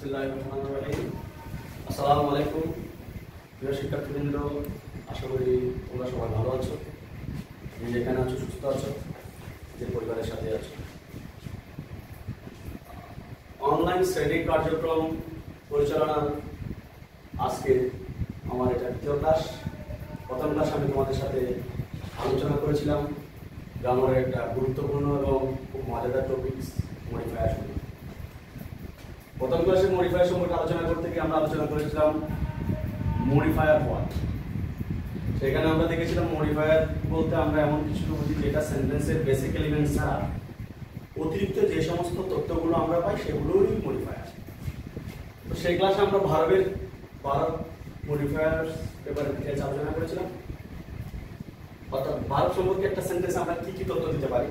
বিসমিল্লাহিররহমানিররহিম। আসসালামু আলাইকুম প্রিয় শিক্ষার্থীবৃন্দ, আশা করি তোমরা সবাই ভালো আছো, তুমি যেখানে আছো সুস্থ আছো, যে পরিবারের সাথে আছো। অনলাইন শ্রেণী কার্যক্রম পরিচালনার আজকে আমার এটা দ্বিতীয় ক্লাস। প্রথম ক্লাস আমি তোমাদের সাথে আলোচনা করেছিলাম গ্রামারের একটা গুরুত্বপূর্ণ এবং খুব মজাদার টপিকস মডিফায়ার সম্পর্কে। প্রথম ক্লাসে মডিফায়ার সম্পর্কে আলোচনা করতে গিয়ে আমরা আলোচনা করেছিলাম মডিফায়ার হোয়াট। সেখানে আমরা দেখেছিলাম মডিফায়ার বলতে আমরা এমন কিছু বুঝি যেটা সেন্টেন্সের বেসিক এলিমেন্ট ছাড়া অতিরিক্ত যে সমস্ত তথ্যগুলো আমরা পাই সেগুলোই মডিফায়ার। তো সেই ক্লাসে আমরা ভার্বের মডিফায়ার ব্যাপারে ডিটেইলস আলোচনা করেছিলাম। অর্থাৎ ভার্ব সম্পর্কে একটা সেন্টেন্সে আমরা কি কি তথ্য দিতে পারি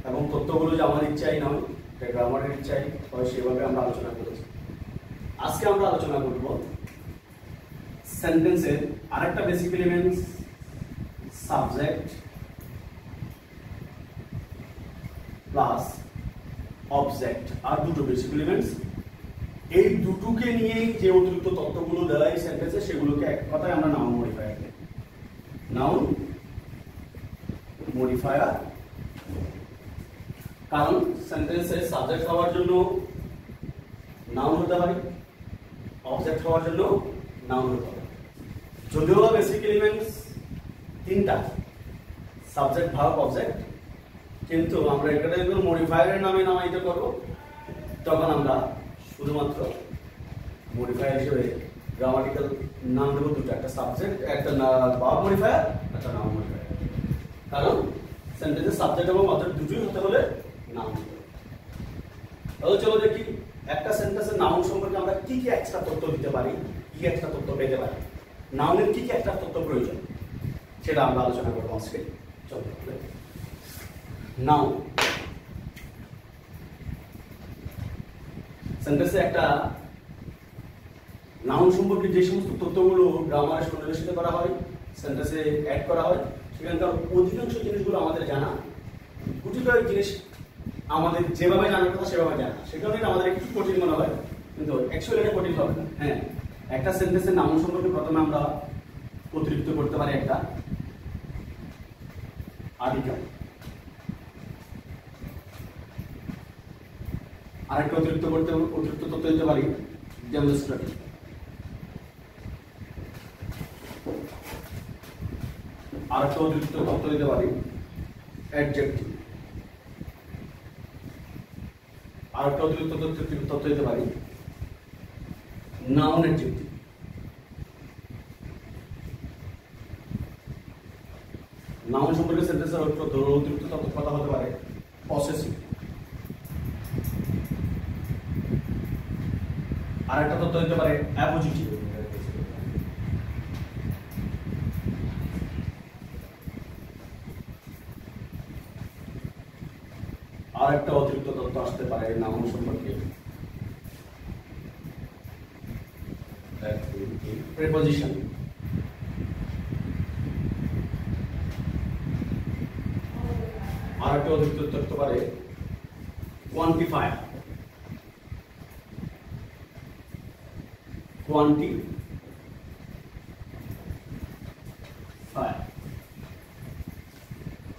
এবং তথ্যগুলো যে আমার ইচ্ছাই নয়, গ্রামারের ইচ্ছাই হয়, সেভাবে আমরা আলোচনা করেছি। আজকে আমরা আলোচনা করব সেন্টেন্সের আরেকটা basic element subject plus object, আর দুটো বেসিক এলিমেন্টস। এই দুটোকে নিয়ে যে অতিরিক্ত তথ্যগুলো দেওয়া এই সেন্টেন্সে সেগুলোকে এক কথায় আমরা নাউন মডিফায়ার বলি। নাউন মডিফায়ার, কারণ সেন্টেন্সে সাবজেক্ট হওয়ার জন্য নাউন হতে পারে, অবজেক্ট হওয়ার জন্য নাউন হতে পারে। যদিও বেসিক এলিমেন্টস তিনটা, সাবজেক্ট, ভার্ব, অবজেক্ট, কিন্তু আমরা এটাকে যখন মডিফায়ারের নামে নামাইতে করব তখন আমরা শুধুমাত্র মডিফায়ার হিসেবে গ্রামাটিক্যাল নাম দেবো দুটো, একটা সাবজেক্ট, একটা ভার্ব মডিফায়ার, একটা নাউন মডিফায়ার। কারণ সেন্টেন্সের সাবজেক্ট এবং অবজেক্ট দুটোই হতে হলে নাউন। তাহলে চলো দেখি একটা সেন্টেন্সের নাউন সম্পর্কে আমরা কি কি এক্সট্রা তথ্য দিতে পারি, কি এক্সট্রা তথ্য পেতে পারি, নাউনের কি কি এক্সট্রা তথ্য প্রয়োজন, সেটা আমরা আলোচনা করবো আজকে। চলো নাউন সেন্টেন্সে একটা নাউন সম্পর্কে যে সমস্ত তথ্যগুলো গ্রামারে সন্নিবেশিত করা হয়, সেন্টেন্সে অ্যাড করা হয়, সেখানকার অধিকাংশ জিনিসগুলো আমাদের জানা, গুটি কয়েক জিনিস আমাদের যেভাবে জানার কথা সেভাবে জানা, সে কারণে আমাদের একটু কঠিন মনে হয়, কিন্তু অ্যাকচুয়ালি এটা কঠিন হবে না। হ্যাঁ, একটা সেন্টেন্সের নাউন সম্পর্কে প্রথমে আমরা অতিরিক্ত করতে পারি একটা আর্টিকেল, আরেকটা অতিরিক্ত তথ্য দিতে পারি ডেমনস্ট্রেটিভ, আরেকটা অতিরিক্ত তথ্য দিতে পারি অ্যাডজেক্টিভ, আরেকটা অতিরিক্ত তথ্য দিতে পারি নাউন অ্যাডজেক্টিভ। নাউন সম্পর্কে সেন্টেন্সের অতিরিক্ত তথ্য কথা হতে পারে পসেসিভ, আরেকটা তথ্য দিতে পারে অ্যাপোজিটিভ, আরেকটা অতিরিক্ত তথ্য আসতে পারে নাউন সম্পর্কে প্রিপজিশন, আরেকটা অতিরিক্ত তথ্য পারে কোয়ান্টিফায়ার,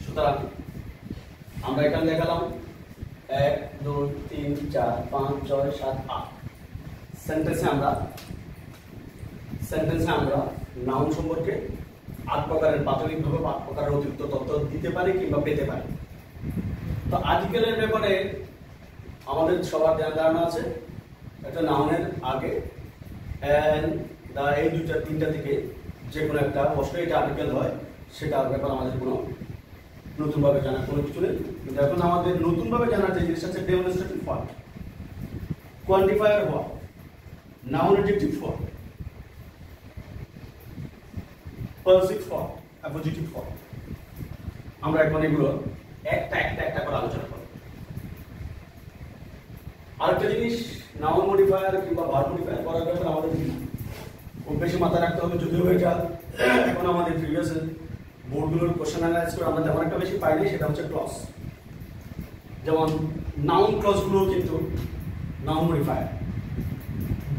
সুতরাং আমরা এখানে দেখালাম 1 2 3 4 5 6 7 8 সেন্টেন্সে আমরা নাউন সম্পর্কে 8 প্রকারের, প্রাথমিকভাবে 8 প্রকারের অতিরিক্ত তথ্য দিতে পারি কিংবা পেতে পারি। তো আর্টিকেলের ব্যাপারে আমাদের সবার ধারণা আছে, একটা নাউনের আগে এন্ড দা এই দুইটা তিনটা থেকে যে কোনো একটা অবশ্যই এটা আর্টিকেল হয়, সেটার ব্যাপারে আমাদের কোনো নতুনভাবে জানার কোনো কিছু নেই। কিন্তু এখন আমাদের নতুনভাবে জানার যে জিনিসটা হচ্ছে ডেমনস্ট্রেটিভ ফর্ম, কোয়ান্টিফায়ার হওয়া, noun adjective form, positive form, appositive form. আমরা এখন এগুলো একটা করে আলোচনা করব। আরেকটা জিনিস, নাউন মডিফায়ার কিংবা ভার্ব মডিফায়ার করার ব্যাপারে আমাদের খুব বেশি মাথায় রাখতে হবে, যদিও এটা এখন আমাদের প্রিভিয়াস বোর্ডগুলোর কোশ্চেন অ্যানালাইজ করে আমরা তেমন একটা বেশি পাইনি, সেটা হচ্ছে ক্লজ। যেমন নাউন ক্লজগুলো কিন্তু noun modifier,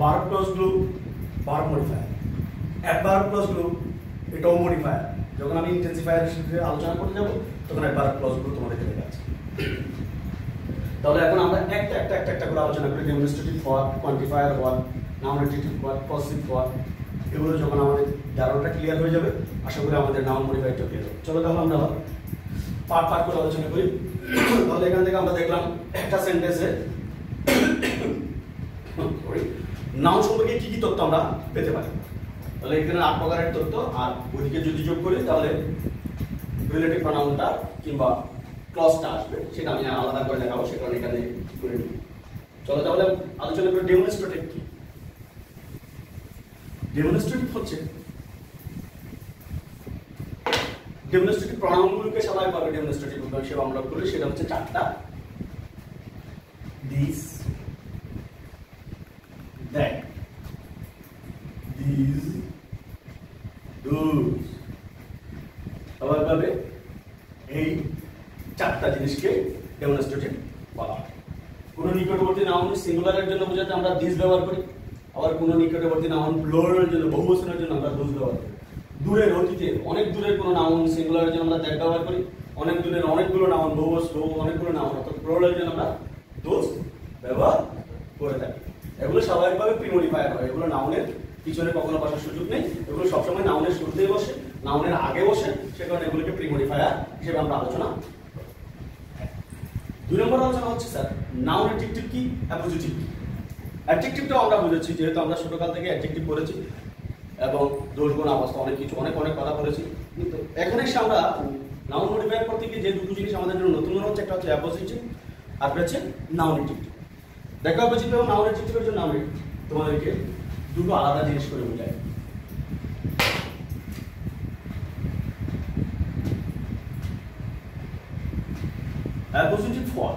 verb plus glue verb modifier, adverb plus glue এটাও মডিফায়ার। যখন আমি ইন্টেন্সিফায়ার হিসেবে আলোচনা করতে যাব তখন অ্যাডভার্ব প্লাস গ্লু তোমাদের দেখে যাচ্ছে। তাহলে এখন আমরা একটা করে আলোচনা করি। Demonstrative for, quantifier for, noun adjective for, positive for, এগুলো যখন আমাদের ধারণাটা ক্লিয়ার হয়ে যাবে আশা করি আমাদের নাউন মডিফায়ারটা ক্লিয়ার হবে। চলো তাহলে আমরা পার্ট করে আলোচনা করি। তাহলে এখান থেকে আমরা দেখলাম একটা সেন্টেন্সে নাউন সম্পর্কে কি কি তথ্য আমরা পেতে পারি। তাহলে এখানে 8 প্রকারের তথ্য, আর ওইদিকে যদি যোগ করি তাহলে রিলেটিভ প্রনাউনটা কিংবা ক্লজটা আসবে, সেটা আমি আলাদা করে দেখাবো, সেটা এখানে করে নিই। চলো তাহলে আলোচনা করি ডেমনস্ট্রেটিভ কি। ডেমনস্ট্রেটিভ হচ্ছে ডেমনস্ট্রেটিভ প্রনাউনগুলোকে স্বাভাবিকভাবে ডেমনস্ট্রেটিভ হিসেবে আমরা করি, সেটা হচ্ছে 4টা। This, that, this, those. স্বাভাবিকভাবে এই 4টা জিনিসকে ডেমনস্ট্রেটিভ বলা হয়। কোনো নিকটবর্তী নাউন সিঙ্গুলারের জন্য বোঝাতে আমরা দিস ব্যবহার করি, আবার কোনো নিকটবর্তী নাউন প্লুরালের জন্য, বহুবচনের জন্য আমরা দোজ ব্যবহার করি। দূরের অতীতে অনেক দূরের কোনো নাউন সিঙ্গুলারের জন্য আমরা দ্যাট ব্যবহার করি, অনেক দূরের অনেকগুলো নাউন অনেকগুলো নাউন অর্থাৎ প্লুরালের জন্য আমরা দোজ ব্যবহার করে থাকি। এগুলো স্বাভাবিকভাবে প্রিমডিফায়ার হয়, এগুলো নাউনের পিছনে কখনো বসার সুযোগ নেই, এগুলো সবসময় নাউনের শুরুতেই বসে, নাউনের আগে বসে, সে কারণে এগুলোকে প্রিমডিফায়ার হিসেবে আমরা আলোচনা। 2 নম্বর আলোচনা হচ্ছে স্যার নাউন অ্যাডজেক্টিভ কি, অ্যাপোজিটিভ কি। অ্যাডজেক্টিভটাও আমরা বুঝেছি, যেহেতু আমরা ছোটকাল থেকে অ্যাডজেক্টিভ পড়েছি এবং দোষ গুণ অবস্থা অনেক কিছু অনেক কথা বলেছি। কিন্তু এখানে এসে আমরা নাউন মডিফায়ার করতে গিয়ে যে দুটো জিনিস আমাদের জন্য নতুন মনে হচ্ছে, একটা হচ্ছে অ্যাপোজিটিভ আর একটা হচ্ছে নাউন অ্যাডজেক্টিভ। দেখো অ্যাপোজিটিভ এবং নাউন অ্যাডজেক্টিভের জন্য আমি তোমাদেরকে দুটো আলাদা জিনিস করে বোঝাই। অ্যাপোজিটিভ ফর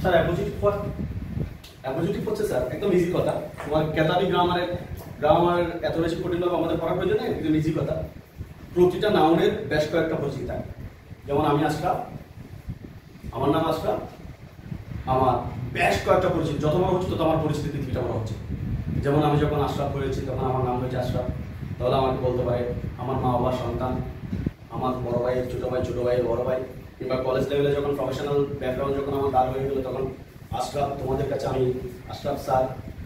স্যার, অ্যাপোজিটিভ হচ্ছে স্যার একদম ইজি কথা। তোমার কেতাবি গ্রামার এত বেশি কঠিনভাবে আমাদের পড়ার প্রয়োজন নেই, একদম ইজি কথা। প্রতিটা নাউনের বেশ কয়েকটা পরিচিতি থাকে। যেমন আমি আশরাফ, আমার নাম আশরাফ, আমার বেশ কয়েকটা পরিচিতি, যত বড় হচ্ছে তত আমার পরিচিতি পৃথিবীটা বড় হচ্ছে। যেমন আমি যখন আশরাফ হয়েছি তখন আমার নাম হয়েছে আশরাফ, তাহলে আমাকে বলতে পারে আমার মা বাবার সন্তান, আমার বড় ভাইয়ের ছোট ভাইয়ের বড় ভাই, কিংবা কলেজ লেভেলে যখন প্রফেশনাল ব্যাকগ্রাউন্ড যখন আমার দাঁড় হয়ে গেল তখন আশরাফ, তোমাদের কাছে আমি আশরাফ স্যার,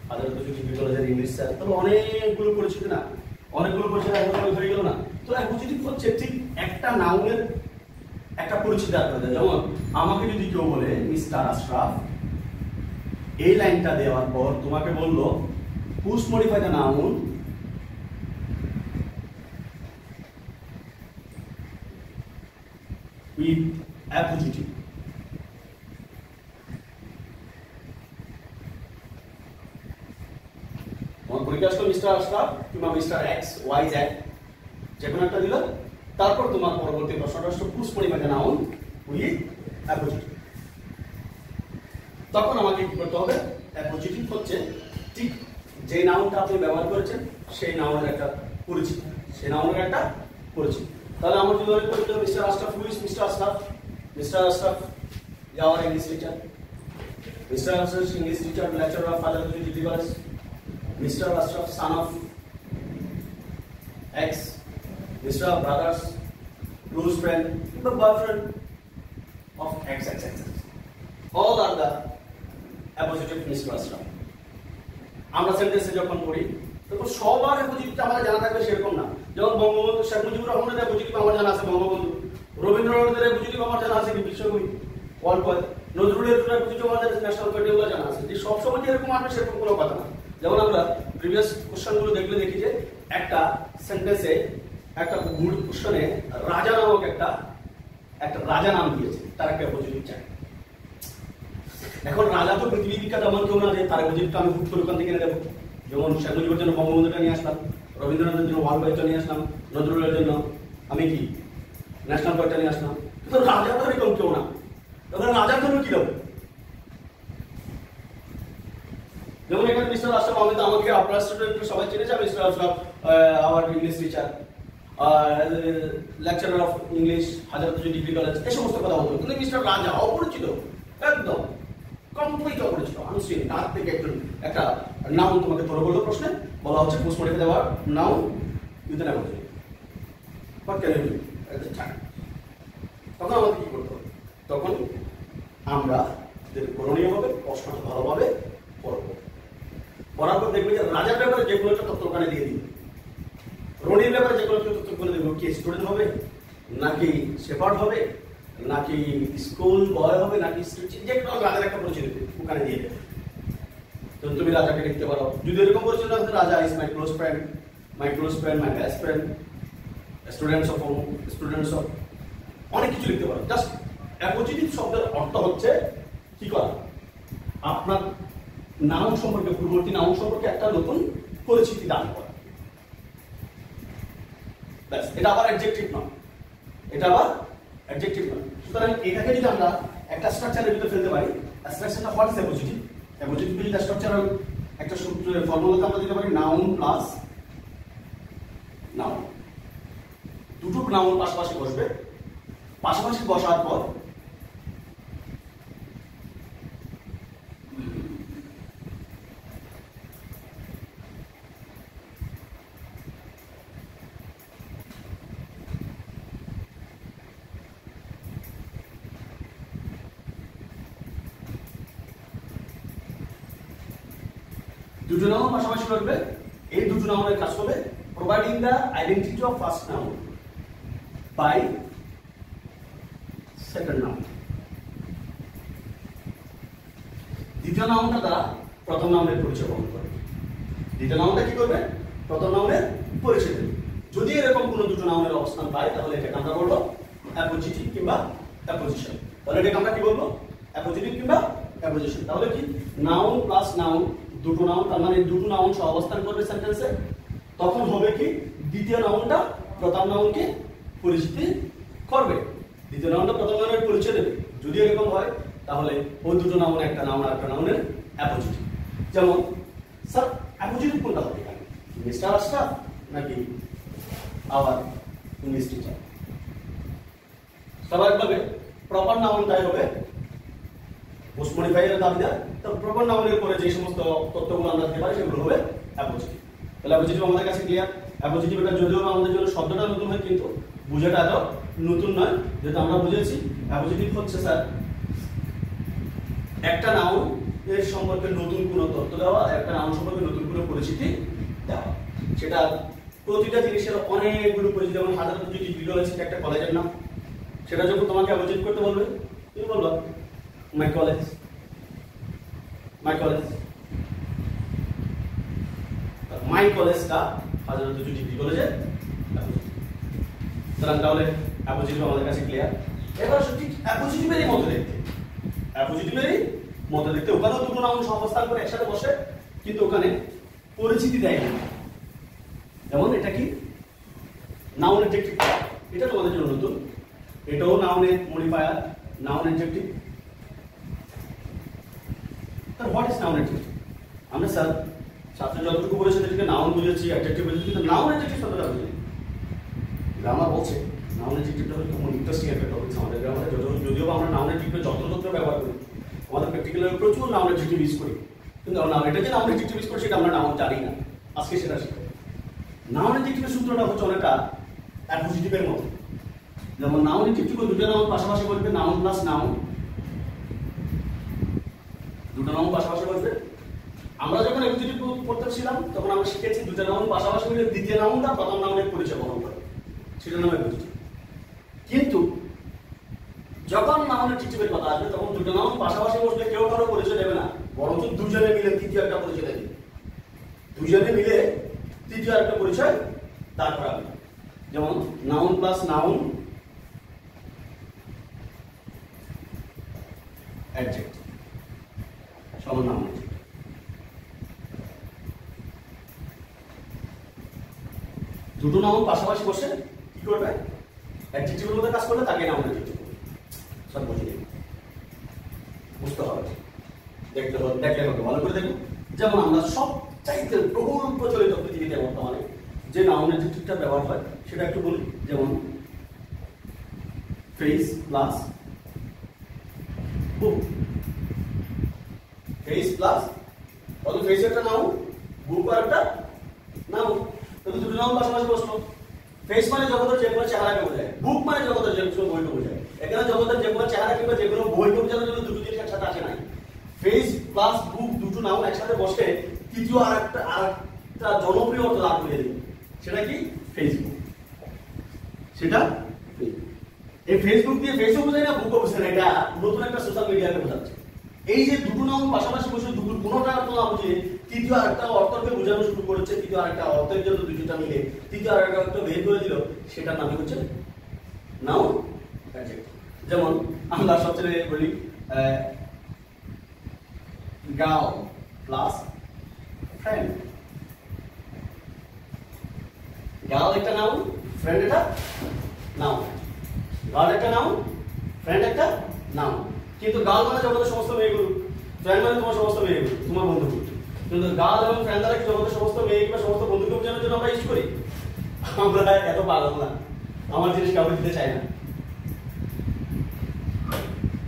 হাজারদুয়ারি ডিগ্রি কলেজের ইংলিশ স্যার, তবে অনেকগুলো পরিচিতি না, অনেকগুলো পরিচিতি হয়ে গেল না। তো অ্যাপোজিটিভ হচ্ছে ঠিক একটা নাউনের একটা পরিচিতি দাঁড় করে দেয়। যেমন আমাকে যদি কেউ বলে মিস্টার আশরাফ, এই লাইনটা দেওয়ার পর তোমাকে বললো whose modify the noun with appositive। তোমার পরীক্ষা আসলো মিস্টার আশরাফ কিংবা মিস্টার এক্স ওয়াই জেড, যে কোনো একটা দিল, তারপর তোমার পরবর্তী প্রশ্নটা আসলো whose modify the noun with appositive. তখন আমাকে কি করতে হবে, অ্যাপোজিটিভ হচ্ছে ঠিক যে নাউনটা আপনি ব্যবহার করেছেন সেই নাউনের একটা পরিচিতি, সেই নাউনের একটা পরিচিতি। তাহলে আমরা যদি বলি mister Ashraf, who is mister Ashraf? Mister Ashraf our English teacher, Mr. Ashraf English teacher, lecturer of Hazaratuli Degree College, Mr. Ashraf son of X, Mr. brothers close friend, the boyfriend of X. All are the appositive Mr. Ashraf। আমরা সেন্টেন্সে যখন পড়ি তখন সবার appositive আমাদের জানা থাকবে সেরকম না। যেমন বঙ্গবন্ধু শেখ মুজিবুর রহমানের অ্যাপোজিটিভ আমার জানা আছে বঙ্গবন্ধু, রবীন্দ্রনাথের অ্যাপোজিটিভ আমার জানা আছে বিশ্বকবি, ওয়ালপয়েন্ট, নজরুলের অ্যাপোজিটিভ আমাদের ন্যাশনাল পোয়েট, এগুলো জানা আছে। যে সবসময় যেরকম আসবে সেরকম কোনো কথা না। যেমন আমরা প্রিভিয়াস কোশ্চেনগুলো দেখলে দেখি যে একটা সেন্টেন্সে একটা মূল কোশ্চেনে রাজা নামক একটা রাজা নাম দিয়েছে, তার একটা অ্যাপোজিটিভ চাই। এখন রাজা তো পৃথিবী বিখ্যাত এমন কেউ না যে তার অ্যাপোজিটিভটা আমি হুট করে ওখান থেকে এনে দেবো। যেমন শেখ মুজিবের জন্য বঙ্গবন্ধুটা নিয়ে আসলাম, রবীন্দ্রনাথের জন্য ওয়ালপয়েন্টটা নিয়ে আসলাম, নজরুলের জন্য আমি কি ন্যাশনাল পোয়েটটা নিয়ে আসলাম। কিন্তু রাজা তো এরকম কেউ না, তখন রাজার জন্য কি দেবো? যেমন এখানে মিস্টার আশরাফ, আমাকে আপনার স্টুডেন্ট সবাই চিনেছে, মিস্টার আশরাফ আমার English teacher, lecturer of English, Hazarduari degree college, এই সমস্ত কথা বলতো। কিন্তু মিস্টার রাজা অপরিচিত, একদম কমপ্লিট অপরিচিত, কোশ্চেন তার থেকে একটা নাউন তোমাকে ধরে বললো প্রশ্নে, বলা হচ্ছে পোস্ট মডিফাই দেওয়ার noun with an appositive. What can you do at the time? তখন আমাদের কি করতে হবে? তখন আমরা করণীয় হবে প্রশ্নটা ভালোভাবে পড়বো। পড়ার পর দেখবে যে রাজার ব্যাপারে যে কোনো একটা তথ্য ওখানে দিয়ে দিবে, রনির ব্যাপারে যে কোনো একটা তথ্য ওখানে দেবো। কি স্টুডেন্ট হবে, নাকি শেপার্ড হবে, নাকি স্কুল বয় হবে, নাকি যে কোনো রাজার একটা পরিচয় ওখানে দিয়ে দেবে। তো তুমি রাজাকে লিখতে পারো, যদি এরকম পরিচয় না থাকে, রাজা is my close friend, my best friend, students of অনেক কিছু লিখতে পারো। জাস্ট অ্যাপোজিটিভ শব্দের অর্থ হচ্ছে কি করা, আপনার নাউন সম্পর্কে, পূর্ববর্তী নাউন সম্পর্কে একটা নতুন পরিচিতি দান করা। এটা আবার অ্যাডজেক্টিভ নয়, সুতরাং এটাকে যদি আমরা একটা স্ট্রাকচারের ভিতরে ফেলতে পারি, স্ট্রাকচারটা হোয়াট ইজ অ্যাপোজিটিভ? অ্যাপোজিটিভ যদি স্ট্রাকচারাল একটা সূত্রের ফর্মুলাতে আমরা দিতে পারি নাউন প্লাস নাউন। দুটো নাউন পাশাপাশি বসবে, পাশাপাশি বসার পর দুটো নাউন পাশাপাশি করবে। এই দুটো নাউনের কাজ করবে providing the identity of first noun by second noun. দ্বিতীয় নাউনটা দ্বারা প্রথম নাউনের পরিচয় বহন করবে। দ্বিতীয় নাউনটা কি করবে? প্রথম নাউনের পরিচয় দেবে। যদি এরকম কোনো দুটো নাউনের অবস্থান পাই, তাহলে এটাকে আমরা বলবো অ্যাপোজিটিভ কিংবা অ্যাপোজিশন। তাহলে এটাকে আমরা কি বলবো? অ্যাপোজিটিভ কিংবা অ্যাপোজিশন। তাহলে কি নাউন প্লাস নাউন, দুটো নাউন, তার মানে দুটো নাউন সহ অবস্থান করবে সেন্টেন্সে। তখন হবে কি, দ্বিতীয় নাউনটা প্রথম নাউনকে পরিচিতি করবে, দ্বিতীয় নাউনটা প্রথম নাউনের পরিচয় দেবে। যদি এরকম হয়, তাহলে ওই দুটো নাউন, একটা নাউন আর একটা নাউনের অ্যাপোজিটিভ। যেমন স্যার অ্যাপোজিটিভ কোনটা হবে? মিস্টার আশরাফ নাকি আওয়ার ইংলিশ টিচার? স্বাভাবিকভাবে প্রপার নাউনটাই হবে পোস্ট মডিফায়ারের দাবিদার। তো প্রপার নাউনের পরে যে সমস্ত তথ্যগুলো আমরা দিতে পারি সেগুলো হবে অ্যাপোজিটিভ। তাহলে অ্যাপোজিটিভ আমাদের কাছে ক্লিয়ার। অ্যাপোজিটিভ এটা যদিও আমাদের জন্য শব্দটা নতুন হয়, কিন্তু বুঝাটা এত নতুন নয়, যেটা আমরা বুঝেছি। অ্যাপোজিটিভ হচ্ছে স্যার একটা নাউন এর সম্পর্কে নতুন কোনো তথ্য দেওয়া, একটা নাউন সম্পর্কে নতুন কোনো পরিচিতি দেওয়া। সেটা প্রতিটা জিনিসের অনেকগুলো পরিচিতি, যেমন হাজার যদি ডিগ্রি রয়েছে একটা কলেজের নাম, সেটা যখন তোমাকে অ্যাপোজিট করতে বলবে, তুমি বলবা মাই কলেজ, মাই কলেজটা হাজার দুটো ডিগ্রি কলেজে। তাহলে অ্যাপোজিটিভ আমাদের কাছে ক্লিয়ার। এবার ঠিক অ্যাপোজিটিভেরই মতো দেখতে ওখানেও দুটো নাউন অবস্থান করে একসাথে বসে, কিন্তু ওখানে পরিচিতি দেয় না। যেমন এটা কি নাউন অ্যাডজেক্টিভ, এটা তোমাদের জন্য নতুন। এটাও নাউনের মডিফায়ার, নাউন অ্যাডজেক্টিভ। তার হোয়াট ইজ নাউন অ্যাডজেক্টিভ? আমরা স্যার ছাত্র যতটুকু বলেছে সেটাকে নাউন বুঝেছি, অ্যাডজেক্টিভ বুঝেছি, কিন্তু নাউন অ্যাডজেক্টিভ শব্দটা বুঝি। গ্রামার বলছে নাউন অ্যাডজেক্টিভটা হলো খুব ইন্টারেস্টিং একটা টপিক আমাদের গ্রামারে। যদিও আমরা নাউন অ্যাডজেক্টিভ যত্র ব্যবহার করি, আমাদের প্র্যাকটিক্যালে প্রচুর নাউন অ্যাডজেক্টিভ ইউজ করি, কিন্তু এটা যে নাউন অ্যাডজেক্টিভ ইউজ করি সেটা আমরা নাউন জানি না। আজকে সেটা শিখব। নাউন অ্যাডজেক্টিভের সূত্রটা হচ্ছে অনেকটা অ্যাপোজিটিভের মতো। যেমন নাউন অ্যাডজেক্টিভ দুটো নাউন পাশাপাশি বলবে, নাউন প্লাস নাউন, দুটো নাউন পাশাপাশি বলবে। আমরা যখন অ্যাপোজিটিভ পড়তেছিলাম তখন আমরা শিখেছি দুটো নাউন পাশাপাশি মিলে দ্বিতীয় নাউনটা প্রথম নাউনের পরিচয় বহন করে, সেটা নাম অ্যাপোজিটিভ। কিন্তু যখন নাউন অ্যাডজেক্টিভের কথা আসবে, তখন দুটো নাউন পাশাপাশি বসলে কেউ কারো পরিচয় দেবে না, বরঞ্চ দুজনে মিলে তৃতীয় একটা পরিচয় দেবে। দুজনে মিলে তৃতীয় একটা পরিচয় দাঁড় করাবে। যেমন নাউন প্লাস নাউন অ্যাডজেক্টিভ সমান নাউন অ্যাডজেক্টিভ। দুটো নাউন পাশাপাশি বসে কি করবে? অ্যাডজেক্টিভের মধ্যে কাজ করলে তাকে নাউন অ্যাডজেক্টিভ সব বুঝিয়ে বুঝতে হবে, দেখতে হবে, দেখলে হবে, ভালো করে দেখুন। যেমন আমরা সব চাইতে বহুল প্রচলিত পৃথিবীতে বর্তমানে যে নাউন অ্যাডজেক্টিভটা ব্যবহার হয় সেটা একটু বলি। যেমন face plus who, face plus অত ফেস একটা নাউন, বুক আর একটা নাউন, তাহলে দুটো নাউন পাশাপাশি বসলো। ফেস মানে জগতের যে কোনো চেহারাকে বোঝায়, বুক মানে জগতের যে কোনো বইকে বোঝায়। এখানে জগতের যে কোনো চেহারা কিংবা যে কোনো বইকে বোঝানোর জন্য দুটো জিনিস একসাথে আসে নাই। ফেস প্লাস বুক দুটো নাউন একসাথে বসে তৃতীয় আরেকটা জনপ্রিয় অর্থ লাভ করে দিবে, সেটা কি ফেসবুক। সেটা এই ফেসবুক দিয়ে ফেসবুক বোঝায় না, বুকও বোঝায় না, এটা নতুন একটা সোশ্যাল মিডিয়াকে বোঝাচ্ছে। এই যে দুটো নাম পাশাপাশি বসে দুটো কোনোটা অর্থ না বুঝে তৃতীয় আরেকটা অর্থকে বোঝানো শুরু করেছে, তৃতীয় আরেকটা অর্থের জন্য দুটোটা মিলে তৃতীয় আরেকটা অর্থ বের করে দিল, সেটার নামই হচ্ছে নাউন অ্যাডজেক্টিভ। যেমন আমরা সবচেয়ে বলি গার্ল প্লাস ফ্রেন্ড। গার্ল একটা নাউন, ফ্রেন্ড একটা নাউন। গার্ল একটা নাউন, ফ্রেন্ড একটা নাউন। কিন্তু গার্ল মানে জগতের সমস্ত মেয়েগুলো, ফ্রেন্ড মানে তোমার সমস্ত মেয়েগুলো, তোমার বন্ধুগুলো। কিন্তু গার্ল এবং ফ্রেন্ড দ্বারা কি জগতের সমস্ত মেয়ে কিংবা সমস্ত বন্ধুকে বোঝানোর জন্য আমরা ইউজ করি? আমরা এত পাগল না, আমার জিনিস কাউকে দিতে চাই না,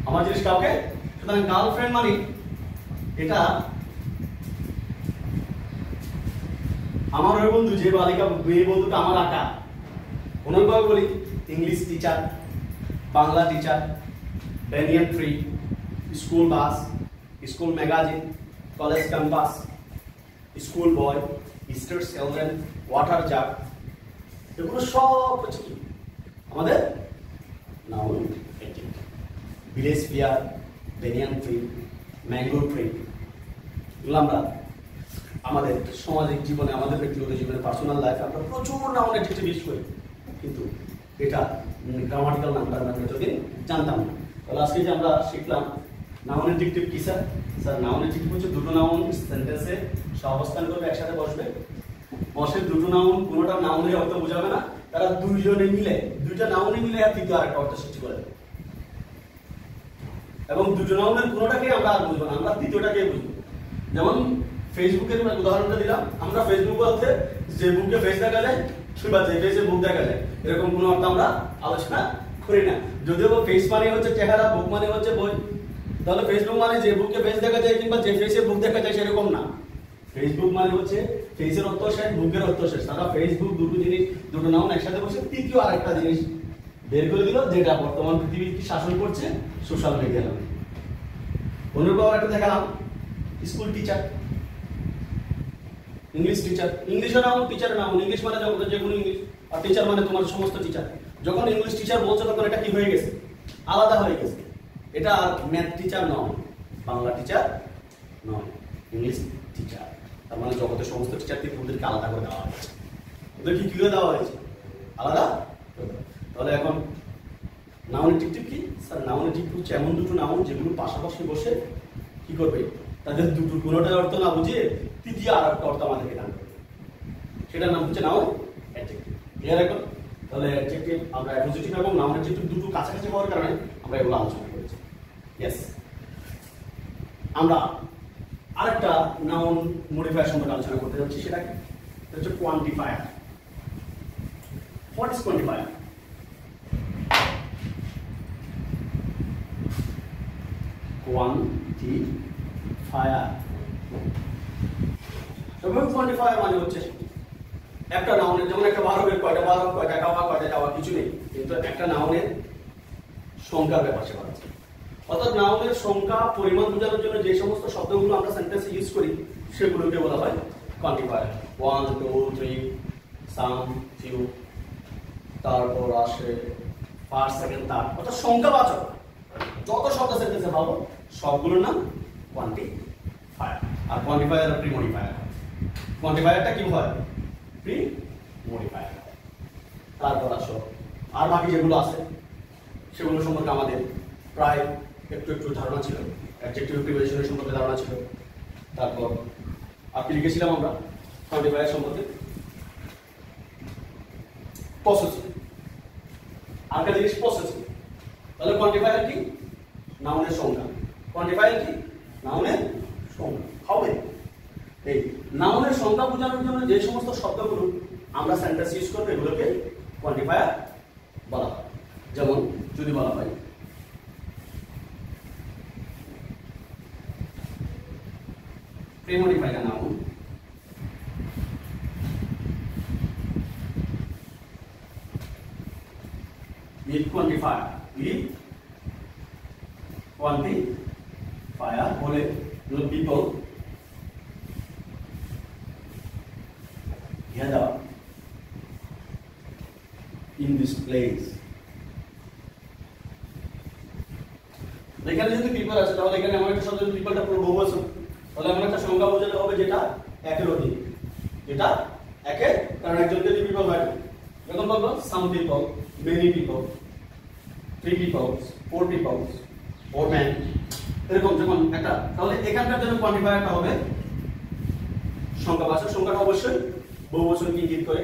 আমার জিনিস কাউকে। সুতরাং গার্লফ্রেন্ড মানে এটা আমার ওই বন্ধু, যে বালিকা মেয়ে বন্ধুটা আমার আঁকা। অন্যভাবে বলি English teacher, Bangla teacher, banyan tree, school bus, school magazine, college campus, school boy, state children, water jug, এগুলো সব হচ্ছে কি আমাদের noun adjective. Village fair, banyan tree, mango tree, এগুলো আমরা আমাদের সামাজিক জীবনে, আমাদের ব্যক্তিগত জীবনে, পার্সোনাল লাইফে আমরা প্রচুর নাউন অ্যাডজেক্টিভ ইউজ করি, কিন্তু এটা গ্রামাটিক্যাল নামটা আমরা এতদিন জানতাম না। তাহলে আজকে যে আমরা শিখলাম নাউন অ্যাডজেক্টিভ কি স্যার? স্যার নাউন অ্যাডজেক্টিভ হচ্ছে দুটো নাউন সেন্টেন্সে সহাবস্থান করবে, একসাথে বসবে, বসে দুটো নাউন কোনোটা নাউনের অর্থ বোঝাবে না, তারা দুইজনে মিলে, দুইটা নাউনে মিলে আর তৃতীয় আরেকটা অর্থ সৃষ্টি করে দেবে। এবং দুটো নাউনের কোনোটাকে আমরা আর বুঝবো না, আমরা তৃতীয়টাকে বুঝবো। যেমন ফেসবুকের উদাহরণটা দিলাম, আমরা ফেসবুক বলতে যে বুকে ফেস দেখা যায় কিংবা যে ফেসে বুক দেখা যায় এরকম কোনো অর্থ আমরা আলোচনা করি না। যদিও ফেস মানে হচ্ছে চেহারা, বুক মানে হচ্ছে বই, তাহলে ফেসবুক মানে যে বুকে ফেস দেখা যায় কিংবা যে ফেসে বুক দেখা যায় সেরকম না। ফেসবুক মানে হচ্ছে ফেসের অর্থ শেষ, বুকের অর্থ শেষ। তারা ফেসবুক দুটো জিনিস, দুটো নাউন একসাথে বসে তৃতীয় আরেকটা জিনিস বের করে দিল, যেটা বর্তমান পৃথিবীর কি শাসন করছে, সোশ্যাল মিডিয়া নামে। অনুরূপ একটা দেখালাম স্কুল টিচার, ইংলিশ টিচার, ইংলিশের নাউন, টিচার নাউন। ইংলিশ মানে জগতের যে কোনো ইংলিশ, আর টিচার মানে তোমার সমস্ত টিচার। যখন ইংলিশ টিচার বলছো তখন এটা কি হয়ে গেছে, আলাদা হয়ে গেছে। এটা ম্যাথ টিচার নয়, বাংলা টিচার নয়, ইংলিশ টিচার। তার মানে জগতের সমস্ত টিচার থেকে ওদেরকে আলাদা করে দেওয়া হয়েছে। ওদেরকে কি করে দেওয়া হয়েছে, আলাদা। তাহলে এখন নাউন অ্যাডজেক্টিভ কি স্যার? নাউন অ্যাডজেক্টিভ হচ্ছে এমন দুটো নাউন যেগুলো পাশাপাশি বসে কি করবে, তাদের দুটো কোনোটার অর্থ না বুঝিয়ে তৃতীয় আর একটা অর্থ আমাদেরকে দান করবে, সেটার নাম হচ্ছে নাউন অ্যাডজেক্টিভ। ক্লিয়ার এখন? তাহলে অ্যাডজেক্টিভ আমরা অ্যাডজেক্টিভ এবং নাউন অ্যাডজেক্টিভ দুটো কাছাকাছি হওয়ার কারণে আমরা এগুলো আলোচনা করেছি। ইয়েস, আমরা আরেকটা নাউন মডিফায়ার সম্পর্কে আলোচনা করতে যাচ্ছি, সেটা কি হচ্ছে quantifier. What is quantifier? Quantifier, quantifier মানে হচ্ছে একটা নাউনের, যেমন একটা বারবের কয়টা বারব, কয়টা খাওয়া, কয়টা যাওয়া কিছু নেই, কিন্তু একটা নাউনের সংখ্যার ব্যাপার সেটা আছে। অর্থাৎ নাউনের সংখ্যা, পরিমাণ বোঝানোর জন্য যে সমস্ত শব্দগুলো আমরা সেন্টেন্সে ইউজ করি সেগুলোকে বলা হয় কোয়ান্টিফায়ার। 1, 2, 3, সাম, ফিউ, তারপর আসে ফার্স্ট, সেকেন্ড, থার্ড, অর্থাৎ সংখ্যাবাচক যত শব্দ সেন্টেন্সে পাবো সবগুলোর নাম কোয়ান্টিফায়ার। আর কোয়ান্টিফায়ার আর প্রিমডিফায়ার। কোয়ান্টিফায়ারটা কি হয়, প্রিমডিফায়ার। তারপর আসো আর বাকি যেগুলো আছে সেগুলো সম্পর্কে আমাদের প্রায় একটু একটু ধারণা ছিল, অ্যাডজেক্টিভ প্রিপোজিশনের সম্পর্কে ধারণা ছিল। তারপর আপনি লিখেছিলাম আমরা কোয়ান্টিফায়ার সম্পর্কে পসেসিভ, আরেকটা জিনিস পসেসিভ। তাহলে কোয়ান্টিফায়ার কি, নাউনের সংখ্যা। কোয়ান্টিফায়ার কি, নাউনের সংখ্যা হবে। এই নাউনের সংখ্যা বোঝানোর জন্য যে সমস্ত শব্দগুলো আমরা সেন্টেন্স ইউজ করবো এগুলোকে কোয়ান্টিফায়ার বলা হয়। যেমন যদি বলা হয় Pre-modified a noun. With quantifier. With quantifier. বলে people gather in this place. এখানে যদি পিপল আছে তাহলে এখানে আমার একটা শব্দ পিপলটা পুরো বহুবচন, তাহলে আমার একটা সংখ্যা বোঝাতে হবে যেটা একের অধিক, যেটা একের, কারণ একজন যদি পিপল হয় যখন বলবো some people, many people, 3 people, 4 people, 4 man, এরকম যখন একটা, তাহলে এখানকার জন্য কোয়ান্টিফায়ারটা হবে সংখ্যাবাচক। সংখ্যাটা অবশ্যই বহুবচনকে ইঙ্গিত করে,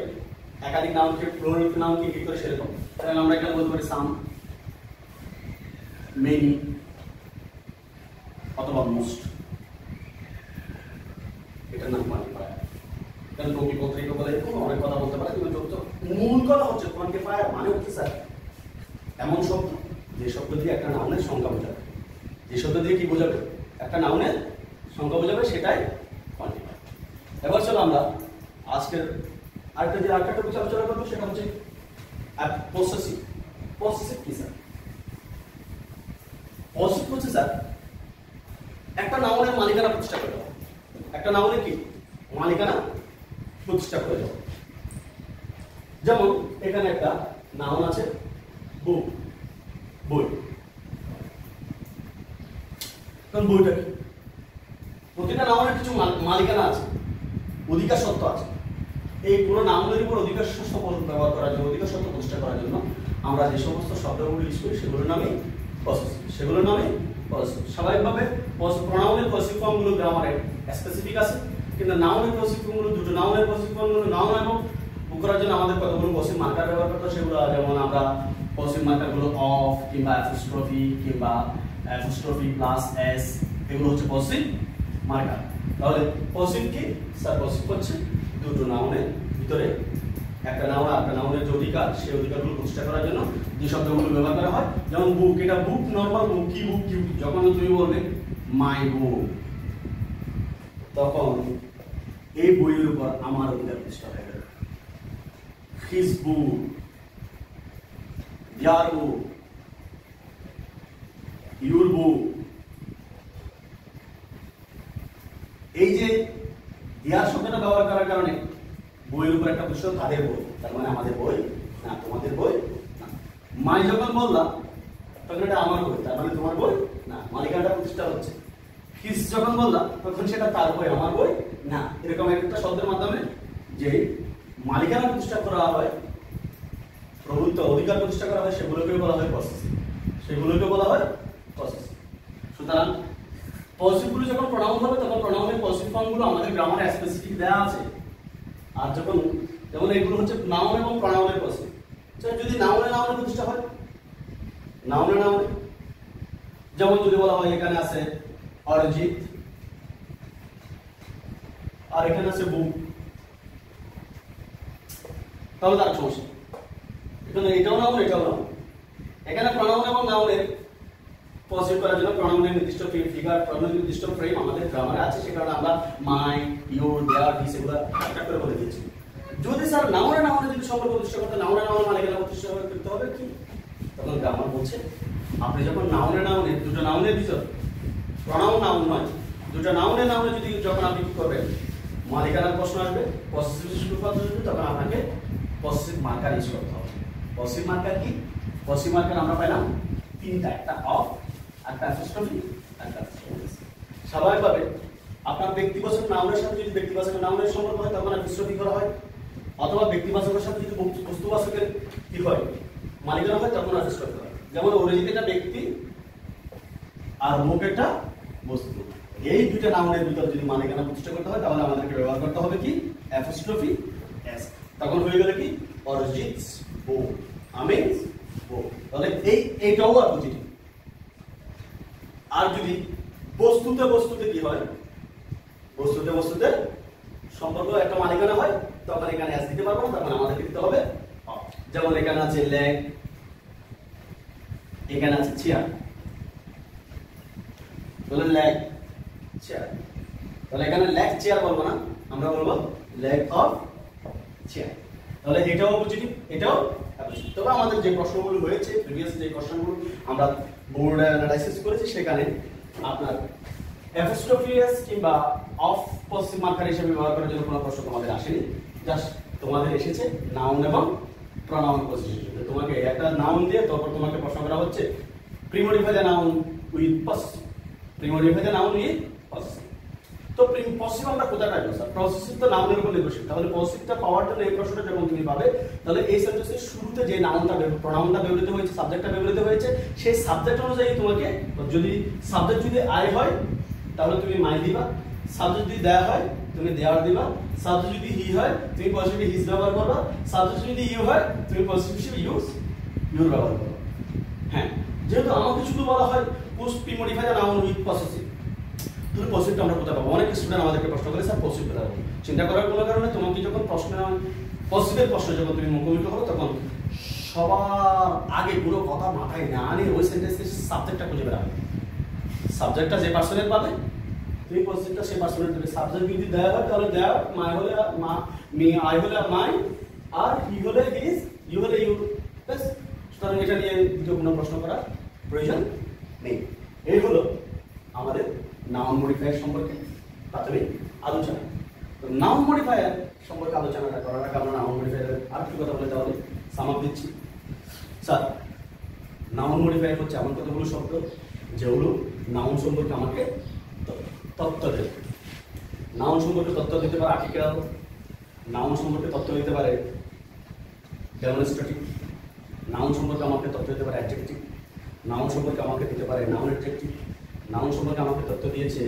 একাধিক নাউনকে প্লুরাল নাউনকে ইঙ্গিত করে সেরকম। তাহলে আমরা এখানে বলতে পারি সাম, মেনি অথবা মোস্ট, এটার নাম কোয়ান্টিফায়ার। কারণ টপি পত্রিকা বলে এরকম অনেক কথা বলতে পারে, কিন্তু মূল কথা হচ্ছে কোয়ান্টিফায়ার মানে হচ্ছে স্যার এমন শব্দ যে শব্দ দিয়ে একটা নাউনের সংখ্যা বোঝাবে, যে শব্দ দিয়ে কি বোঝাবে একটা নাউনের সংখ্যা বোঝাবে, সেটাই কোয়ান্টিফায়ার। এবার চলো আমরা আজকের আরেকটা টপিক আলোচনা করবো, সেটা হচ্ছে পসেসিভ। পসেসিভ কি স্যার? পসেসিভ হচ্ছে স্যার একটা নাউনের মালিকানা প্রতিষ্ঠা করে দেওয়া, একটা নাউনের কি মালিকানা প্রতিষ্ঠা করে দেওয়া। যেমন এখানে একটা নাউন আছে বুক, বই। কারণ বইটা কি, প্রতিটা নাউনের কিছু মালিকানা আছে, অধিকার সত্ত্ব আছে। এই পুরো নাউনের উপর অধিকার সত্ত্ব ব্যবহার করার জন্য, অধিকার সত্ত্ব প্রতিষ্ঠা করার জন্য আমরা যে সমস্ত শব্দগুলো ইউজ করি সেগুলোর নামে পসেসিভ, সেগুলোর নামে পসেসিভ। স্বাভাবিকভাবে প্রোনাউনের পসেসিভ ফর্মগুলো গ্রামারে স্পেসিফিক আছে, কিন্তু নাউনের পসেসিভ ফর্মগুলো, দুটো নাউনের পসেসিভ ফর্মগুলো নাউন এবং বুক করার জন্য আমাদের কতগুলো পসেসিভ মার্কার ব্যবহার করতে হয়, সেগুলো যেমন আমরা পসেসিভ মার্কারগুলো অফ কিংবা অ্যাপোস্ট্রফি কিংবা অ্যাপোস্ট্রফি প্লাস এস, এগুলো হচ্ছে পসেসিভ মার্কার। তাহলে পসেসিভ কি স্যার? পসেসিভ হচ্ছে দুটো নাউনের ভিতরে একটা নাউন আর একটা নাউনের যে অধিকার, সেই অধিকারগুলো প্রতিষ্ঠা করার জন্য যে শব্দগুলো ব্যবহার করা হয়। যেমন বুক, এটা বুক নরমাল বুক, কি বুক, কি বুক। যখন তুমি বলবে মাই বুক, তখন এই বইয়ের উপর আমার অধিকার প্রতিষ্ঠা হয়ে গেল। His book, their book, your book. এই যে দেয়ার শব্দটা ব্যবহার করার কারণে বইয়ের উপর একটা প্রশ্ন, তাদের বই, তার মানে আমাদের বই না, তোমাদের বই না। মাই যখন বললাম তখন এটা আমার বই, তার মানে তোমার বই না, মালিকানাটা প্রতিষ্ঠা হচ্ছে। হিজ যখন বললাম তখন সেটা তার বই, আমার বই না। এরকম একটা শব্দের মাধ্যমে যে মালিকানা প্রতিষ্ঠা করা হয়, প্রভুত্ব অধিকার প্রতিষ্ঠা করা হয়, সেগুলোকে বলা হয় পসেসিভ, সেগুলোকে বলা হয় পসেসিভ। সুতরাং পসেসিভগুলো যখন প্রোনাউন হবে তখন প্রোনাউনের পসেসিভ ফর্মগুলো আমাদের গ্রামারে স্পেসিফিক দেওয়া আছে। আর যখন যেমন এগুলো হচ্ছে নাউন এবং প্রোনাউনের পসেসিভ। যদি নাউনে নাউনে প্রতিষ্ঠা হয়, নাউনে নাউনে, যেমন যদি বলা হয় এখানে আছে অরিজিৎ আর এখানে আছে বুক, তাহলে তার সমস্যা। এখানে এটাও নাউন, এটাও নাউন। এখানে প্রোনাউন এবং নাউনের পসেসিভ করার জন্য প্রোনাউনের নির্দিষ্ট ফিগার, প্রোনাউনের নির্দিষ্ট ফ্রেম আমাদের গ্রামারে আছে, সে কারণে আমরা মাই, ইউর, দেয়ার, হিজ এগুলো একটা করে বলে দিয়েছি। যদি স্যার নাউনে নাউনে যদি সম্পর্ক প্রতিষ্ঠা করতে, নাউনে নাউনে মালিকানা প্রতিষ্ঠা করতে হবে কি, তখন গ্রামার বলছে আপনি যখন নাউনে নাউনে, দুটো নাউনের ভিতর, প্রোনাউন নাউন নয়, দুটো নাউনে নাউনে যদি যখন আপনি কি করবেন মালিকানার প্রশ্ন আসবে, পসেসিভ শুরু করতে হবে, তখন আপনাকে পসেসিভ মার্কার ইউজ করতে হবে। পসেসিভ মার্কার কি? পসেসিভ মার্কার আমরা পেলাম তিনটা, একটা অফ, একটা অ্যাপোস্ট্রফি, একটা এস। স্বাভাবিকভাবে আপনার ব্যক্তিবাচক নাউনের সাথে যদি ব্যক্তিবাচক নাউনের সম্পর্ক হয় তখন অ্যাপোস্ট্রফি করা হয়, অথবা ব্যক্তিবাচকের সাথে যদি বস্তুবাচকের কি হয় মালিকানা হয় তখন অ্যাপোস্ট্রফি হয়। যেমন অরিজিৎ এটা ব্যক্তি আর মুখ এটা বস্তু, এই দুইটা নাউনের ভিতর যদি মালিকানা প্রতিষ্ঠা করতে হয় তাহলে আমাদেরকে ব্যবহার করতে হবে কি অ্যাপোস্ট্রফি এস। তখন হয়ে গেল কি অরিজিৎস বুক, আমিনস বুক। তাহলে এইটাও অপোজিট। আর যদি বস্তুতে বস্তুতে কি হয়, বস্তুতে বস্তুতে সম্পর্ক একটা মালিকানা হয়, তখন এখানে এস দিতে পারবো না, তখন আমাদেরকে দিতে হবে অফ। যেমন এখানে আছে লেগ, এখানে আছে চেয়ার, তাহলে লেগ চেয়ার। তাহলে এখানে ল্যাক চেয়ার বলবো না, আমরা বলবো ল্যাক অফ চেয়ার। তাহলে এটাও পজিটিভ, এটাও পজিটিভ। তবে আমাদের যে প্রশ্নগুলো হয়েছে, প্রিভিয়াস যে কোশ্চেনগুলো আমরা বোর্ড অ্যানালাইসিস করেছি, সেখানে আপনার অ্যাপোস্ট্রোফিয়াস কিংবা অফ পজিটিভ মার্কার হিসেবে ব্যবহার করার জন্য কোনো প্রশ্ন তোমাদের আসেনি। জাস্ট তোমাদের এসেছে নাউন এবং প্রনাউন পজিটিভ। তোমাকে একটা নাউন দিয়ে তারপর তোমাকে প্রশ্ন করা হচ্ছে premodify the noun with positive, premodify the noun with positive. তো পজিটিভ আমরা কোথায় পাইবো স্যার? পজিটিভ তো নাউনের উপর নির্ভরশীল। তাহলে পজিটিভটা পাওয়ার জন্য এই প্রশ্নটা যখন তুমি পাবে, তাহলে এই সেন্টেন্সের শুরুতে যে নাউনটা প্রনাউনটা ব্যবহৃত হয়েছে, সাবজেক্টটা ব্যবহৃত হয়েছে, সেই সাবজেক্ট অনুযায়ী তোমাকে, যদি সাবজেক্ট যদি আই হয় তাহলে তুমি মাই দিবা, সাবজেক্ট যদি দেয়া হয় তুমি দেয়ার দিবা, সাবজেক্ট যদি হি হয় তুমি পজিটিভ হিজ ব্যবহার করবা, সাবজেক্ট যদি ইউ হয় তুমি পজিটিভ হিসেবে ইউর ব্যবহার করবা। হ্যাঁ, যেহেতু আমাকে শুধু বলা হয় post premodify the noun with positive, তুমি পজিটিভটা আমরা কোথায় পাবো? অনেক স্টুডেন্ট আমাদেরকে প্রশ্ন করে স্যার পজিটিভ কোথায় পাবো? চিন্তা করার কোনো কারণে তোমাকে যখন পজিটিভের প্রশ্ন যখন তুমি মুখোমুখি হবো, তখন সবার আগে পুরো কথা মাথায় না নিয়ে ওই সেন্টেন্সের সাবজেক্টটা খুঁজে বেড়াবে। সাবজেক্টটা যে পার্সনের পাবে তুমি পজিটিভটা সেই পার্সনের দেবে। সাবজেক্ট যদি দেয়া হয় তাহলে দেয়া, মাই হলে মা, মি, আই হলে মাই, আর হি হলে হিজ, ইউ হলে ইউ। ব্যাস, সুতরাং এটা নিয়ে দ্বিতীয় কোনো প্রশ্ন করার প্রয়োজন নেই। এই হলো আমাদের নাউন মডিফায়ার সম্পর্কে প্রাথমিক আলোচনা। তো নাউন মডিফায়ার সম্পর্কে আলোচনাটা করার আগে আমরা নাউন মডিফায়ারের আরেকটু কথা বলে তাহলে সামাপ দিচ্ছি। স্যার, নাউন মডিফায়ার হচ্ছে এমন কতগুলো শব্দ যেগুলো নাউন সম্পর্কে আমাকে তথ্য দেবে। নাউন সম্পর্কে তথ্য দিতে পারে আর্টিকেল, নাউন সম্পর্কে তথ্য দিতে পারে ডেমনস্ট্রেটিভ, নাউন সম্পর্কে আমাকে তথ্য দিতে পারে অ্যাডজেক্টিভ, নাউন সম্পর্কে আমাকে দিতে পারে নাউন অ্যাডজেক্টিভ, নাউন সম্পর্কে আমাকে তথ্য দিয়েছে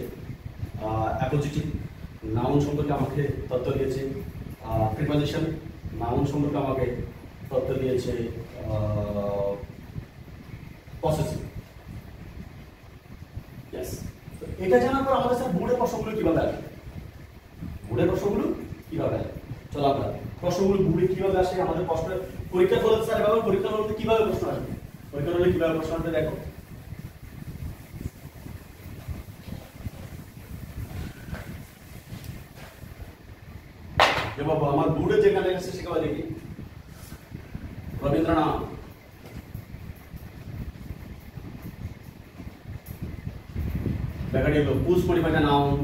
অ্যাপোজিটিভ, নাউন সম্পর্কে আমাকে তথ্য দিয়েছে প্রিপজিশন, নাউন সম্পর্কে আমাকে তথ্য দিয়েছে পসেসিভ। ইয়েস, তো এটা জানার পর আমাদের স্যার বোর্ডের প্রশ্নগুলো কিভাবে আসে? বোর্ডের প্রশ্নগুলো কিভাবে আসে? চলো আমরা প্রশ্নগুলো বোর্ডে কিভাবে আসে, আমাদের প্রশ্ন পরীক্ষা হলে স্যার এভাবে পরীক্ষা হলে কিভাবে প্রশ্ন আসবে, পরীক্ষা হলে কিভাবে প্রশ্ন আসবে দেখো। যে বাবা আমার বোর্ডে যেখানে আছে সেখানে দেখি রবীন্দ্রনাথ, ব্যাখ্যাটি হলো post modify the noun,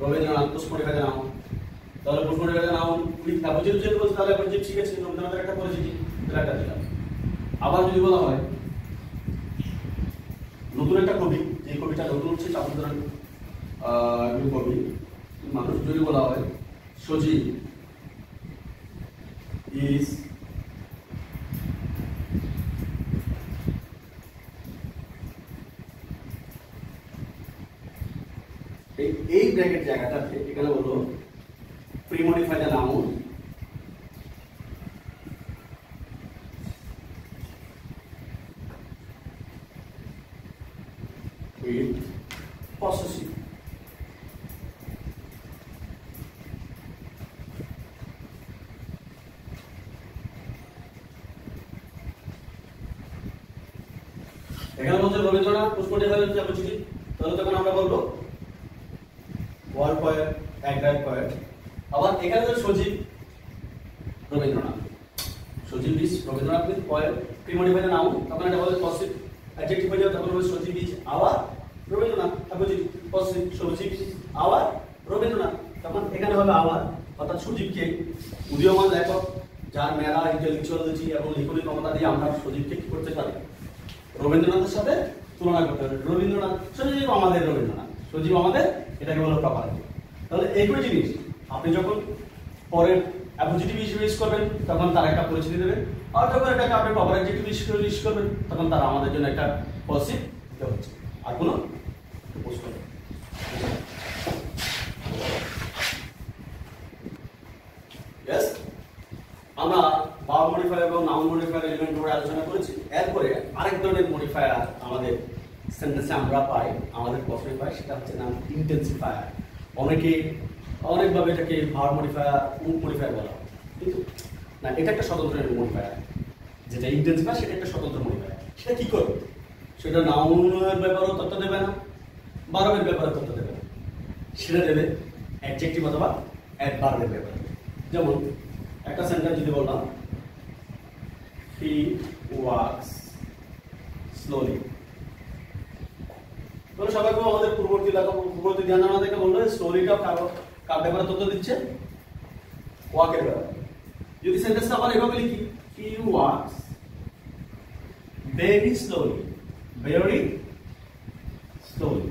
Rabindranath post modify the noun. তাহলে post modify the noun with appositive যদি বলতে তাহলে অ্যাপোজিটিভ শিখেছি, রবীন্দ্রনাথের একটা পরিচিতি, তাহলে একটা দিলাম। আবার যদি বলা হয় নতুন একটা কবি, যে কবিটা নতুন হচ্ছে চাঁদুদার কবি মানুষ, যদি বলা হয় সজীব ইজ এই ব্র্যাকেট জায়গাটাতে এখানে বললো premodify the noun with possessive। এখানে বলছে রবীন্দ্রনাথ পুশ মডিফাই হচ্ছে অ্যাপোজিটিভ, তাহলে তখন আমরা বলবো ওয়ার্ড পয়েন্ট, অ্যাডভার্ব পয়েন্ট। আবার এখানে যে Sajib Rabindranath, Sajib is Rabindranath with point premodify the noun, তখন এটা বলে পসিটিভ, অ্যাডজেক্টিভ হয়ে যাবে তখন বলে Sajib is our Rabindranath, appositive positive, Sajib is our Rabindranath, তখন এখানে হবে আওয়ার, অর্থাৎ সজীবকে উদীয়মান লেখক যার মেধা, ইন্টেলেকচুয়ালিটি এবং লিখনী ক্ষমতা দিয়ে আমরা সজীবকে কি করতে পারি? রবীন্দ্রনাথের সাথে তুলনা করতে পারি। রবীন্দ্রনাথ সজীব আমাদের রবীন্দ্রনাথ, সজীব আমাদের, এটাকে বলো প্রপার। তাহলে একই জিনিস আপনি যখন পরের অ্যাপোজিটিভ হিসেবে ইউজ করবেন তখন তার একটা পরিচিতি দেবেন, আর যখন এটাকে আপনি প্রপার অ্যাডজেক্টিভ হিসেবে ইউজ করবেন তখন তারা আমাদের জন্য একটা পজিটিভ দিতে হচ্ছে। আর কোনো প্রশ্ন নেই। ইয়েস, আমরা ভার্ব মডিফায়ার এবং নাউন মডিফায়ার এলিমেন্ট উপরে আলোচনা করেছি। এরপরে আরেক ধরনের মডিফায়ার আমাদের সেন্টেন্সে আমরা পাই, আমাদের প্রশ্নে পাই, সেটা হচ্ছে নাম ইন্টেন্সিফায়ার। অনেকে অনেকভাবে এটাকে ভার্ব মডিফায়ার, উড মডিফায়ার বলা হয়, কিন্তু না, এটা একটা স্বতন্ত্র মডিফায়ার। যেটা ইন্টেন্সিফায়ার সেটা একটা স্বতন্ত্র মডিফায়ার। সেটা কি করবে? সেটা নাউনের ব্যাপারেও তথ্য দেবে না, ভার্বের ব্যাপারে তথ্য দেবে না, সেটা দেবে অ্যাডজেক্টিভ অথবা অ্যাডভার্বের ব্যাপারে। যেমন একটা সেন্টেন্স যদি বললাম হি ওয়াক্স স্লোলি, তাহলে সবাইকে আমাদের পূর্ববর্তী ধ্যান ধারণা থেকে বললো স্লোলিটা কার ব্যাপারে তথ্য দিচ্ছে? ওয়াকের ব্যাপারে। যদি সেন্টেন্সটা আবার এভাবে লিখি he walks very slowly, very slowly,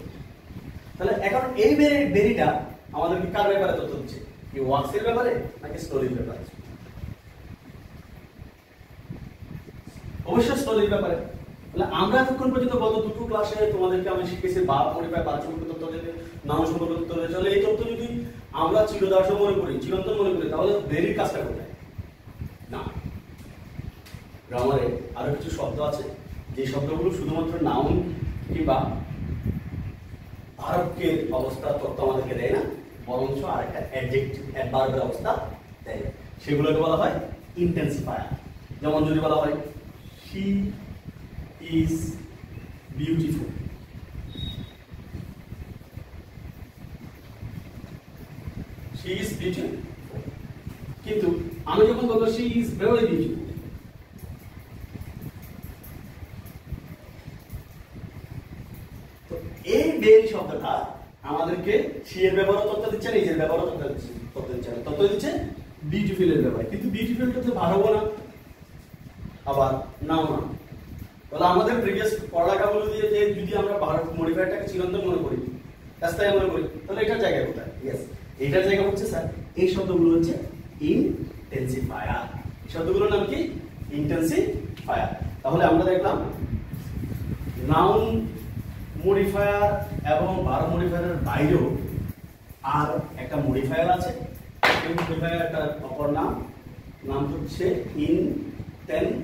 তাহলে এখন এই ভেরিটা আমাদেরকে কার ব্যাপারে তথ্য দিচ্ছে? কি ওয়াক্স এর ব্যাপারে নাকি স্লোলির ব্যাপারে? অবশ্যই স্লোলির ব্যাপারে। তাহলে আমরা এতক্ষণ পর্যন্ত গত দুটো ক্লাসে তোমাদেরকে আমি শিখেছি ভার্ব মডিফায়ার, ভার্ব সম্পর্কিত তথ্য দিতে, নাউন সম্পর্কিত তথ্য দিতে। তাহলে এই তথ্য যদি আমরা চিরদার্শ মনে করি, চিরন্তন মনে করি, তাহলে ভেরির কাজটা কোথায়? না, গ্রামারে আরো কিছু শব্দ আছে যে শব্দগুলো শুধুমাত্র নাউন কিংবা ভার্বকে অবস্থা তথ্য আমাদেরকে দেয় না, বরঞ্চ আরেকটা অ্যাডজেক্টিভ অ্যাডভার্বের অবস্থা দেয়। সেগুলোকে বলা হয় ইন্টেন্সিফায়ার। যেমন যদি বলা হয় she is beautiful, she is beautiful, কিন্তু আমি যখন বলবো she is very beautiful, তো এই very শব্দটা আমাদেরকে she এর ব্যাপারে তথ্য দিচ্ছে না, নিজের ব্যাপারে তথ্য দিচ্ছে না, তথ্য দিচ্ছে বিউটিফুল এর ব্যাপারে। কিন্তু বিউটিফুলটা তো ভালো না, আবার নাও না। তাহলে আমাদের প্রিভিয়াস পড়ালেখাগুলো দিয়ে যে যদি আমরা ভার্ব মডিফায়ারটাকে চিরন্তন মনে করি, রাস্তায় মনে করি, তাহলে এটার জায়গা কোথায়? ইয়েস, এটার জায়গা হচ্ছে স্যার এই শব্দগুলো হচ্ছে ইনটেনসিফায়ার। এই শব্দগুলোর নাম কি? ইনটেনসিফায়ার। তাহলে আমরা দেখলাম নাউন মডিফায়ার এবং ভার্ব মডিফায়ারের বাইরেও আর একটা মডিফায়ার আছে। এই মডিফায়ারটার অপর নাম হচ্ছে ইনটেনসিফায়ার।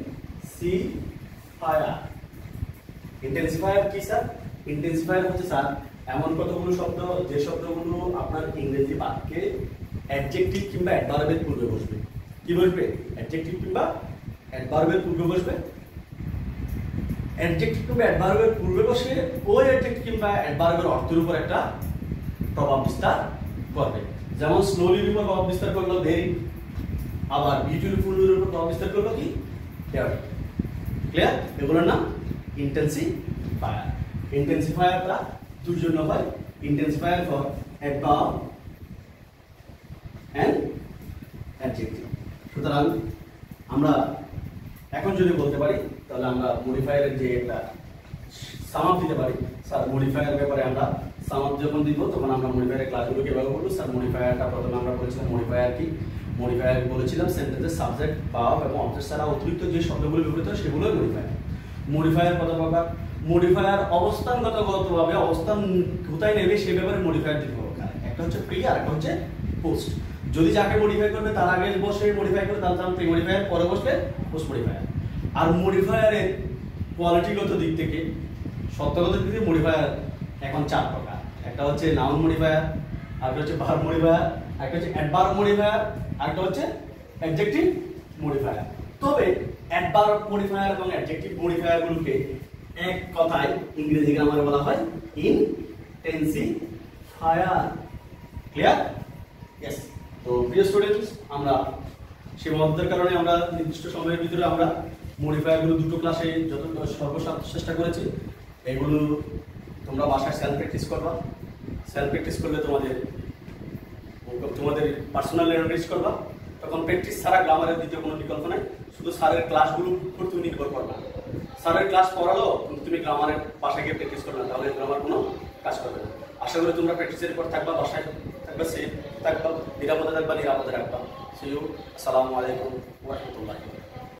ইন্টেন্সিফায়ার কি স্যার? ইন্টেন্সিফায়ার হচ্ছে স্যার এমন কতগুলো শব্দ যে শব্দগুলো আপনার ইংরেজি বাক্যে অ্যাডজেক্টিভ কিংবা অ্যাডভার্বের পূর্বে বসবে। কি বসবে? অ্যাডজেক্টিভ কিংবা অ্যাডভার্বের পূর্বে বসবে। অ্যাডজেক্টিভ কিংবা অ্যাডভার্বের পূর্বে বসে ওই অ্যাডজেক্টিভ কিংবা অ্যাডভার্বের অর্থের উপর একটা প্রভাব বিস্তার করবে। যেমন স্লোলির উপর প্রভাব বিস্তার করলো ভেরি, আবার বিউটিফুলের উপর প্রভাব বিস্তার করলো কি? ডেয়ারি। ক্লিয়ার? এগুলোর নাম ইন্টেন্সিফায়ার। ইন্টেন্সিফায়ারটা দুর জন্য হয়, intensifier for adverb and adjective. সুতরাং আমরা এখন যদি বলতে পারি তাহলে আমরা মডিফায়ারের যে একটা সামাপ দিতে পারি। স্যার মডিফায়ার ব্যাপারে আমরা সামাপ যখন দিব তখন আমরা মডিফায়ারের ক্লাসগুলো কিভাবে করবো? স্যার মডিফায়ারটা প্রথমে আমরা বলেছিলাম মডিফায়ার কি? মডিফায়ার বলেছিলাম সেন্টেন্সের সাবজেক্ট, ভার্ব এবং অবজেক্ট ছাড়া অতিরিক্ত যে শব্দগুলো ব্যবহৃত হয় সেগুলোই মডিফায়ার। মডিফায়ার কত প্রকার? মডিফায়ার অবস্থানগতভাবে অবস্থান কোথায় নেবে সে ব্যাপারে মডিফায়ার দুই প্রকার। একটা হচ্ছে প্রি আর একটা হচ্ছে পোস্ট। যদি যাকে মডিফাই করবে তার আগে বসে মডিফাই করে তাহলে প্রি মডিফায়ার, পরে বসলে পোস্ট মডিফায়ার। আর মডিফায়ারের কোয়ালিটিগত দিক থেকে, সত্যগত দিক থেকে মডিফায়ার এখন চার প্রকার। একটা হচ্ছে নাউন মডিফায়ার, আরেকটা হচ্ছে ভার্ব মডিফায়ার, একটা হচ্ছে অ্যাডভার্ব মডিফায়ার, আরেকটা হচ্ছে অ্যাডজেক্টিভ মডিফায়ার। তবে অ্যাডভার্ব মডিফায়ার এবং অ্যাডজেক্টিভ মডিফায়ার গুলোকে এক কথায় ইংরেজি গ্রামারে বলা হয় ইনটেনসিফায়ার। ক্লিয়ার? ইয়েস। তো প্রিয় স্টুডেন্টস, আমরা সীমাবদ্ধতার কারণে আমরা নির্দিষ্ট সময়ের ভিতরে আমরা মডিফায়ার গুলো দুটো ক্লাসে যত সর্বসাধ্য চেষ্টা করেছি। এগুলো তোমরা বাসায় সেলফ প্র্যাকটিস করবা। সেলফ প্র্যাকটিস করলে তোমাদের পার্সোনাল ল্যাঙ্গুয়েজ করবা, তখন প্র্যাকটিস ছাড়া গ্রামারের দ্বিতীয় কোনো বিকল্প নাই। শুধু স্যারের ক্লাসগুলোর উপর তুমি নির্ভর করবা। স্যারের ক্লাস পড়ালো কিন্তু তুমি গ্রামারের বাসায় গিয়ে প্র্যাকটিস করবে না, তাহলে গ্রামার কোনো কাজ করবে না। আশা করি তোমরা প্র্যাকটিসের পর থাকবা, বাসায় থাকবা, সেফ থাকবা, নিরাপদে থাকবা, নিরাপদে রাখবা। See you. আসসালামু আলাইকুম ওয়া রাহমাতুল্লাহি।